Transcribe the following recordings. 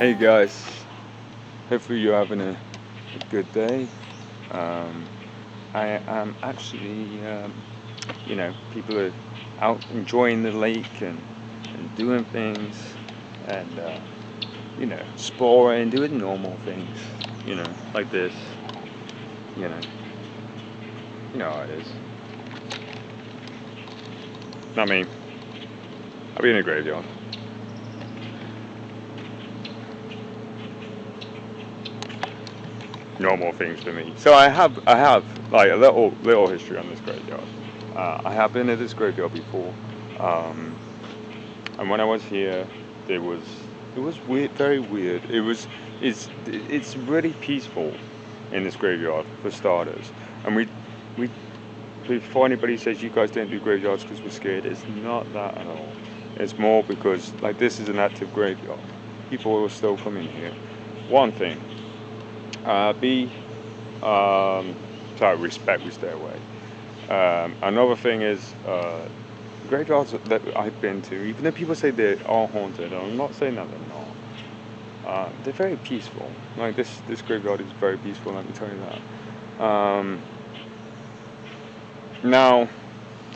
Hey guys, hopefully you're having a good day. Um, I am actually, people are out enjoying the lake and doing things and, exploring, doing normal things, like this, you know, you know how it is. Not me. I'll be in a graveyard. Normal things for me. So I have like a little history on this graveyard. I have been to this graveyard before, um, and when I was here, there was it was weird, very weird. It's really peaceful in this graveyard for starters, and we before anybody says you guys don't do graveyards because we're scared, it's not that at all. It's more because like this is an active graveyard. People are still coming here. One thing. B, so respect, we stay away. Another thing is graveyards that I've been to, even though people say they are haunted, I'm not saying that they're not. They're very peaceful. Like this graveyard is very peaceful. Let me tell you that. Now,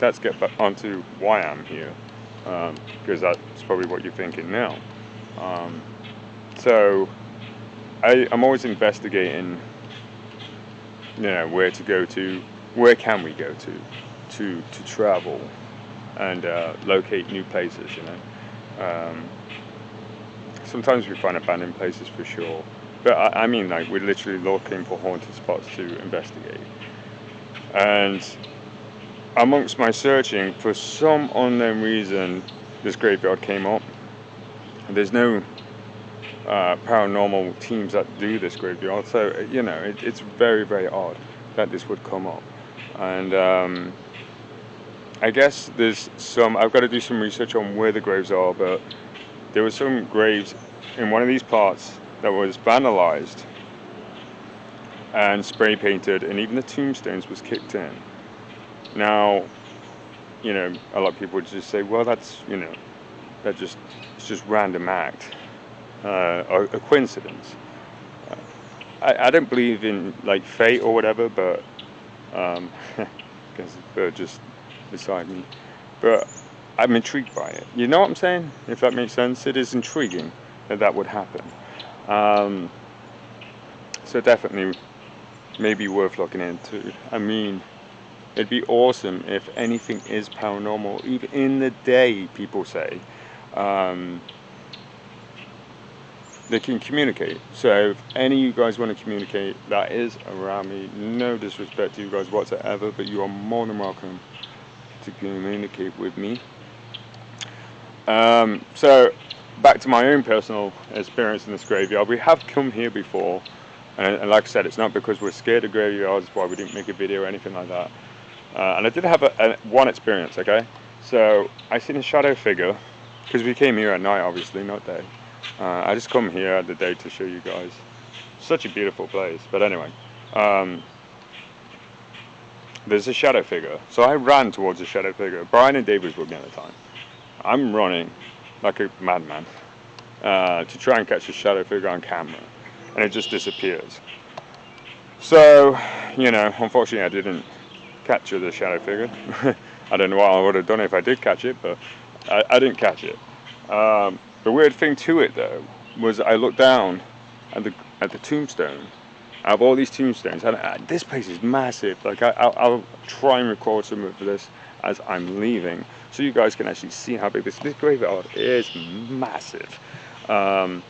let's get back onto why I'm here, because that's probably what you're thinking now. Um, so I'm always investigating, where to go to, where can we go to travel and locate new places. Sometimes we find abandoned places for sure, but I mean like we're literally looking for haunted spots to investigate. And amongst my searching, for some unknown reason, this graveyard came up. There's no paranormal teams that do this graveyard, so it's very very odd that this would come up. And I guess I've got to do some research on where the graves are, but there were some graves in one of these parts that was vandalized and spray painted, and even the tombstones was kicked in. Now, a lot of people would just say, well, it's just random act, a coincidence. I don't believe in like fate or whatever, but because the bird just beside me. But I'm intrigued by it. You know what I'm saying? If that makes sense, it is intriguing that would happen. Um, so definitely, maybe worth looking into. I mean, it'd be awesome if anything is paranormal, even in the day. People say. Um, they can communicate. So if any of you guys want to communicate, that is around me. No disrespect to you guys whatsoever, but you are more than welcome to communicate with me. So back to my own personal experience in this graveyard. We have come here before, and like I said, it's not because we're scared of graveyards, why we didn't make a video or anything like that. And I did have one experience, okay? So I seen a shadow figure, because we came here at night, obviously, not day. I just come here at the day to show you guys. Such a beautiful place. But anyway, there's a shadow figure. So I ran towards the shadow figure. Brian and Dave was with me at the time. I'm running like a madman to try and catch the shadow figure on camera. And it just disappears. So, unfortunately I didn't capture the shadow figure. I don't know what I would have done if I did catch it, but I didn't catch it. The weird thing to it though was I looked down at the tombstone. Out of all these tombstones, and this place is massive. Like I'll try and record some of this as I'm leaving, so you guys can actually see how big this graveyard is. Massive. But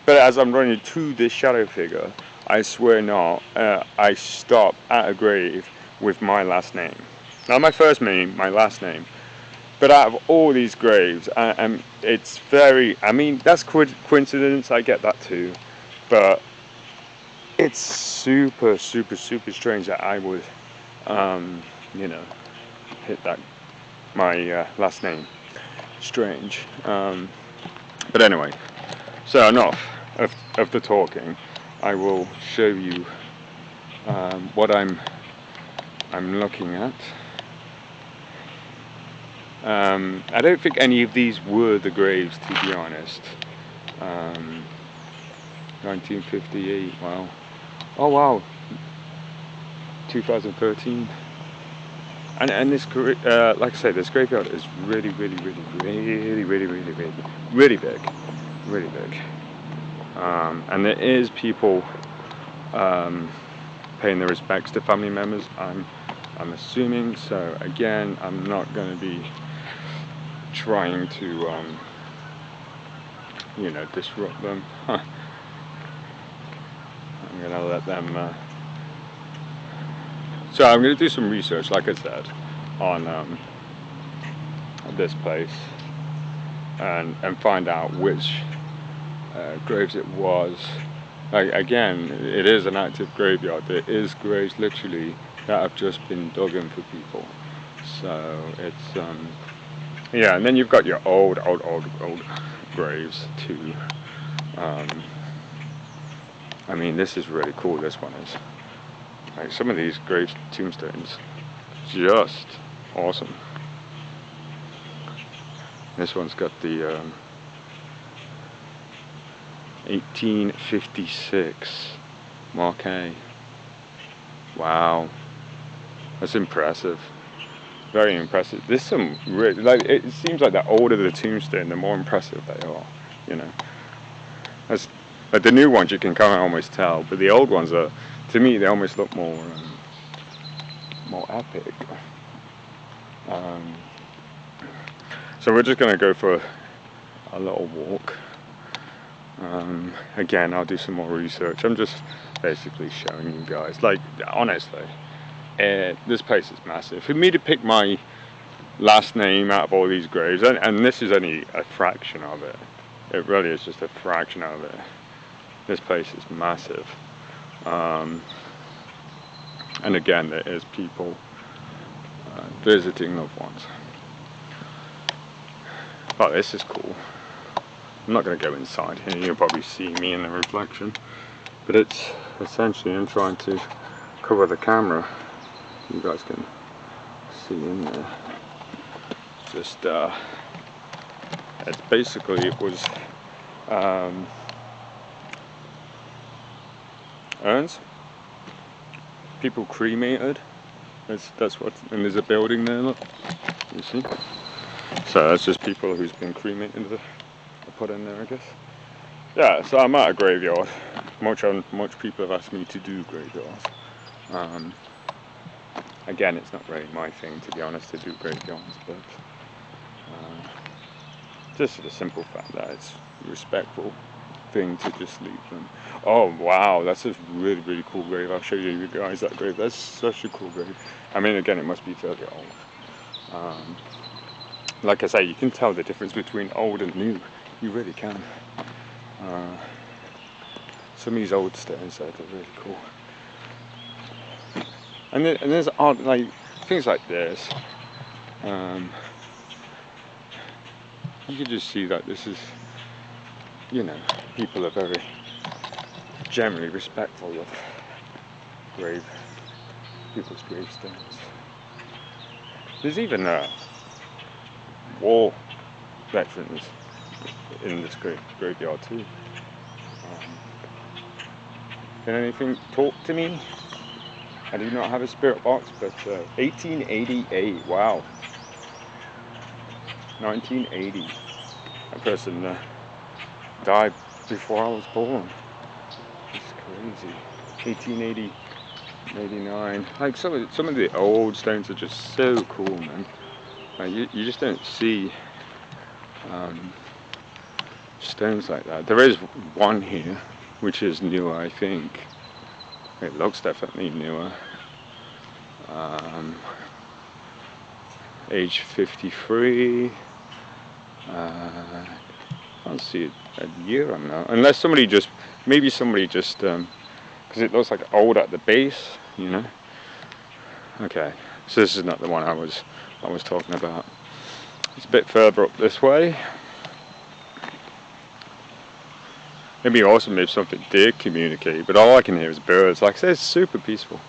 as I'm running to this shadow figure, I swear not, I stop at a grave with my last name. Not my first name, my last name. But out of all these graves, and it's very, I mean, that's coincidence, I get that too. But it's super, super, super strange that I would, hit that, my last name. Strange. But anyway, so enough of the talking. I will show you what I'm looking at. I don't think any of these were the graves, to be honest. 1958. Wow. Oh wow. 2013. And this, like I say, this graveyard is really big, really big. And there is people paying their respects to family members. I'm assuming. So again, I'm not going to be trying to, you know, disrupt them. I'm going to let them. So I'm going to do some research, like I said, on this place, and find out which graves it was. Like, again, it is an active graveyard. There is graves literally that have just been dug in for people. So it's yeah, and then you've got your old graves too. I mean, this is really cool. This one is. Like, some of these grave tombstones, just awesome. This one's got the 1856 marquee. Wow, that's impressive. Very impressive. There's some really, like, it seems like the older the tombstone, the more impressive they are. You know, as like the new ones you can kind of almost tell, but the old ones are, to me, they almost look more epic. So we're just gonna go for a little walk. Again, I'll do some more research. I'm just basically showing you guys. Like, honestly, this place is massive. For me to pick my last name out of all these graves, and this is only a fraction of it. It really is just a fraction of it. This place is massive. And again, there is people visiting loved ones. Oh, this is cool. I'm not going to go inside here, you'll probably see me in the reflection. But it's essentially, I'm trying to cover the camera. You guys can see in there. Just, it's basically, it was urns. People cremated. That's what, and there's a building there, look. You see? So that's just people who's been cremated, put in there, I guess. Yeah, so I'm at a graveyard. Much people have asked me to do graveyards. Again, it's not really my thing, to be honest, to do graveyards, but just for the simple fact that it's a respectful thing to just leave them. Oh wow, that's a really cool grave. I'll show you guys that grave. That's such a cool grave. I mean, again, it must be fairly old. Like I say, you can tell the difference between old and new. You really can. Some of these old stones are really cool. And there's odd, like, things like this. You can just see that this is, you know, people are very generally respectful of people's gravestones. There's even war veterans in this graveyard too. Can anything talk to me? I do not have a spirit box, but 1888, wow. 1980. That person died before I was born. It's crazy. 1880, 89. Like, some of the old stones are just so cool, man. Like, you just don't see stones like that. There is one here, which is newer, I think. It looks definitely newer. Age 53. I can't see a year on that. Unless maybe somebody just, because it looks like old at the base, you know. Okay, so this is not the one I was talking about. It's a bit further up this way. It'd be awesome if something did communicate, but all I can hear is birds. Like I said, it's super peaceful.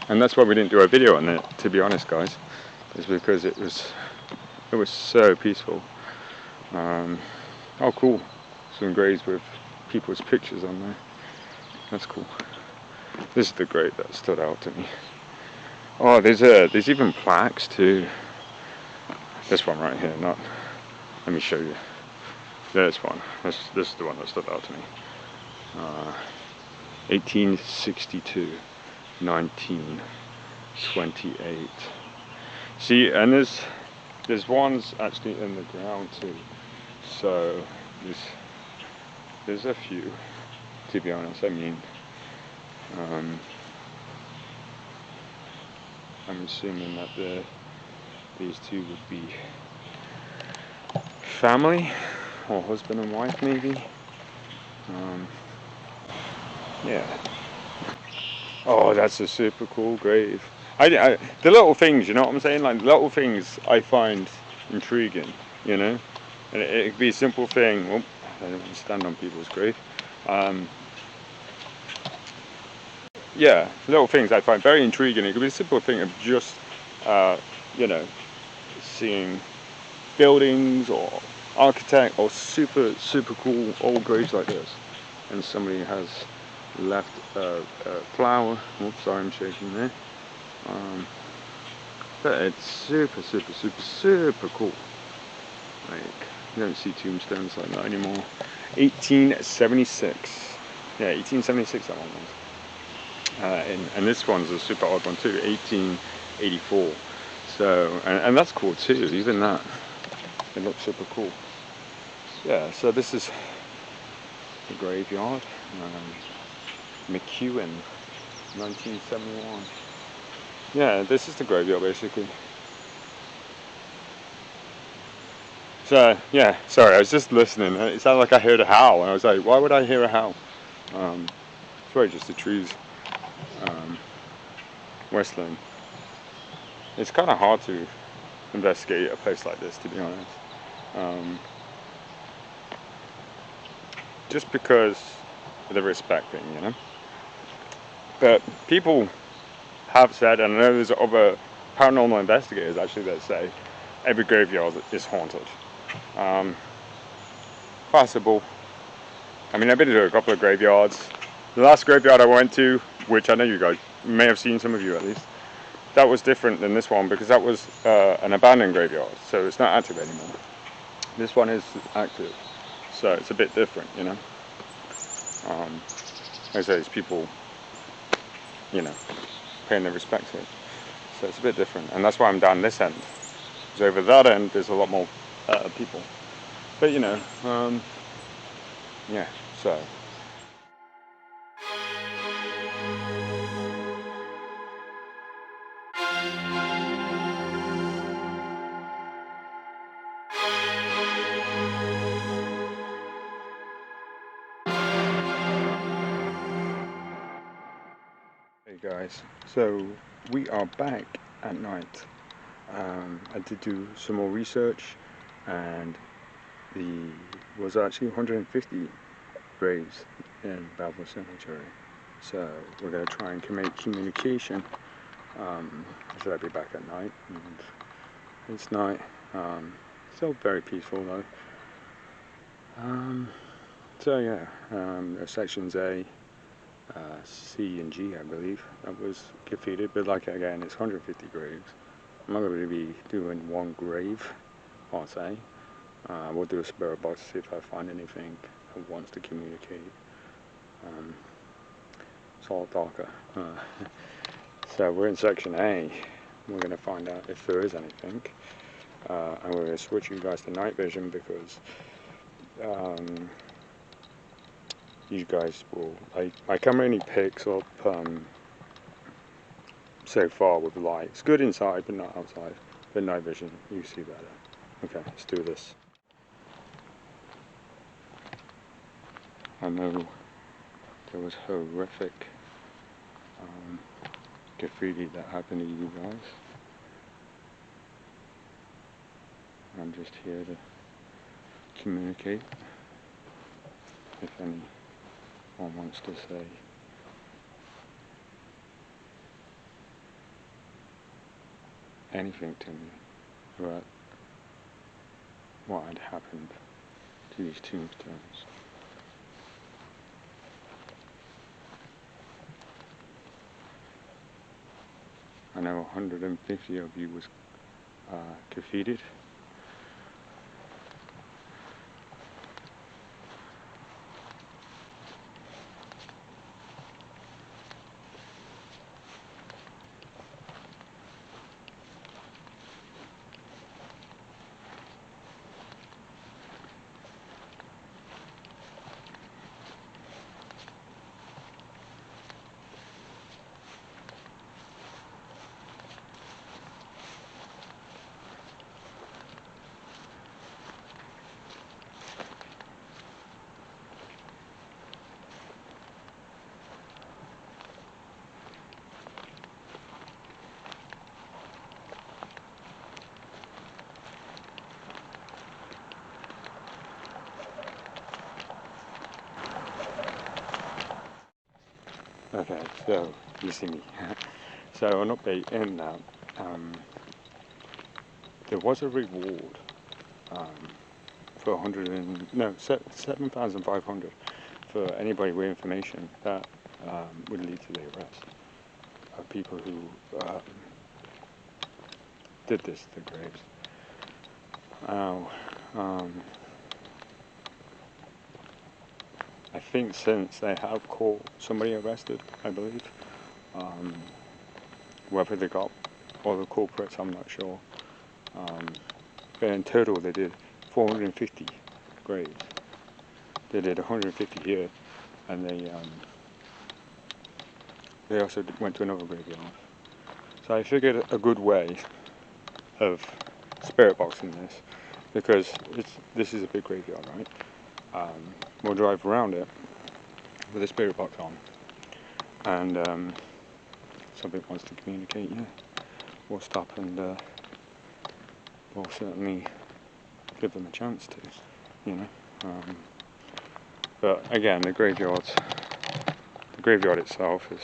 And that's why we didn't do a video on it, to be honest, guys. It's because it was so peaceful. Oh, cool. Some graves with people's pictures on there. That's cool. This is the grave that stood out to me. Oh, there's even plaques too. This one right here, not. Let me show you. This one. This is the one that stood out to me. 1862, 1928. See, and there's ones actually in the ground too. So there's a few, to be honest. I mean, I'm assuming that these two would be family or husband and wife, maybe. Yeah. Oh, that's a super cool grave. The little things, you know what I'm saying? Like little things I find intriguing, you know. And it could be a simple thing. Well, I don't want to stand on people's grave. Yeah, little things I find very intriguing. It could be a simple thing of just, you know, seeing buildings or architect or super cool old graves like this, and somebody has left a flower. Oops, sorry, I'm shaking there. But it's super cool. Like, you don't see tombstones like that anymore. 1876. Yeah, 1876 that one was. And this one's a super odd one too, 1884. So, and that's cool too, even that. It looks super cool. Yeah, so this is the graveyard. McEwen, 1971. Yeah, this is the graveyard basically. So, yeah, sorry, I was just listening. It sounded like I heard a howl, and I was like, why would I hear a howl? It's probably just the trees. Westland. It's kind of hard to investigate a place like this, to be honest. Just because of the respect thing, you know? But people have said, and I know there's other paranormal investigators actually that say every graveyard is haunted. Possible. I mean, I've been to a couple of graveyards. The last graveyard I went to, which I know you guys may have seen, some of you at least, that was different than this one because that was an abandoned graveyard, so it's not active anymore. This one is active, so it's a bit different, you know. Like I say, it's people, you know, paying their respect to it, so it's a bit different, and that's why I'm down this end. So over that end, there's a lot more people, but you know, yeah. So. Hey guys, so we are back at night. I did do some more research, and was actually 150 graves in Balfour Cemetery. So we're going to try and make communication. Should I be back at night? And it's night. Still very peaceful though. So yeah, sections A, C and G, I believe, that was defeated, but like again, it's 150 graves. I'm not going to be doing one grave, I'll say. We'll do a spirit box to see if I find anything that wants to communicate. It's all darker. So we're in section A. We're going to find out if there is anything. And we're going to switch you guys to night vision because you guys will, my camera only picks up so far with light. It's good inside but not outside. But night vision, you see better. Okay, let's do this. I know there was horrific graffiti that happened to you guys. I'm just here to communicate. If anyone wants to say anything to me about what had happened to these tombstones. I know 150 of you was defeated. Okay, so you see me. So an update in that there was a reward for 7,500 for anybody with information that would lead to the arrest of people who did this to the graves. Now, I think since they have caught somebody arrested, I believe, whether they got all the culprits, I'm not sure. But in total, they did 450 graves. They did 150 here, and they also went to another graveyard. So I figured a good way of spirit boxing this, because this is a big graveyard, right? We'll drive around it with a spirit box on, and something wants to communicate, yeah, we'll stop and we'll certainly give them a chance to, you know. But again, the graveyard itself is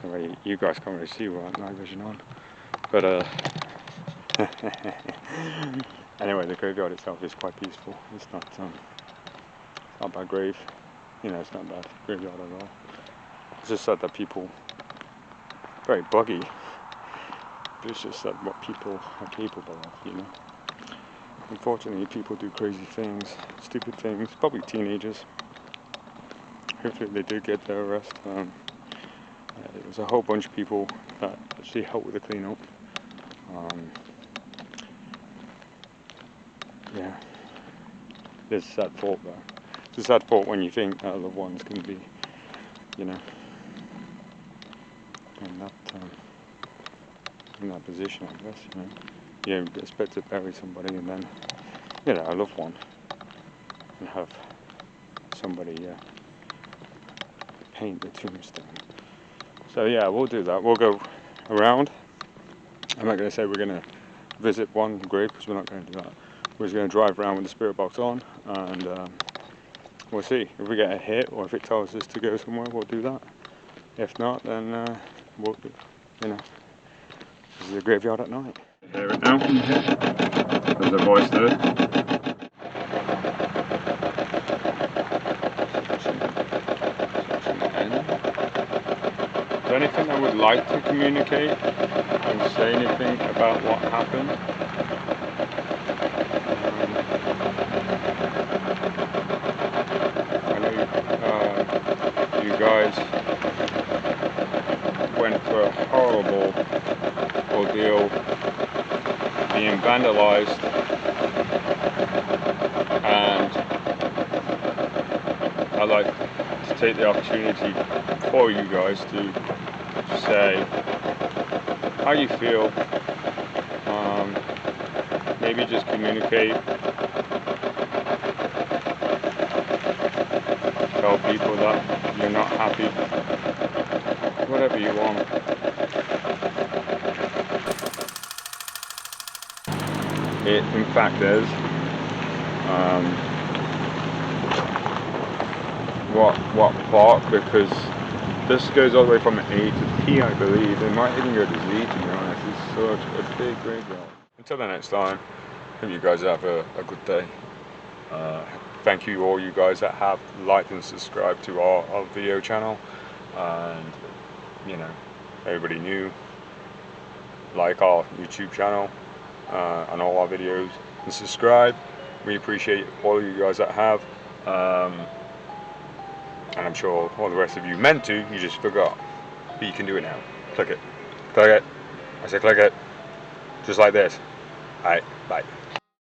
the way you guys can't really see what night vision on, but anyway, the graveyard itself is quite peaceful. It's not a bad grave, you know. It's not a bad graveyard at all. It's just that people very buggy. But it's just that what people are capable of, you know. Unfortunately, people do crazy things, stupid things, probably teenagers. Hopefully they do get their arrest. There was a whole bunch of people that actually helped with the cleanup. Yeah, there's a sad thought there. It's a sad thought when you think that loved ones can be, you know, in that position, I guess, you know. You expect to bury somebody and then, you know, a loved one, and have somebody paint the tombstone. So yeah, we'll do that. We'll go around. I'm not going to say we're going to visit one grave, because we're not going to do that. We're just going to drive around with the spirit box on, and we'll see if we get a hit, or if it tells us to go somewhere, we'll do that. If not, then we'll, you know, this is a graveyard at night. Hear it now. There's a voice there. Is there anything I would like to communicate and say anything about what happened? I know you guys went through a horrible ordeal, being vandalized, and I'd like to take the opportunity for you guys to say how you feel. Maybe just communicate, tell people that you're not happy, whatever you want. It in fact is. What part? Because this goes all the way from A to P, I believe. It might even go to Z, to be honest. It's such a big graveyard. Until the next time, hope you guys have a good day. Thank you all you guys that have liked and subscribed to our video channel, and you know, everybody new, like our YouTube channel and all our videos, and subscribe. We appreciate all of you guys that have. And I'm sure all the rest of you meant to, you just forgot. But you can do it now. Click it. Click it. I said click it. Just like this. Alright, bye.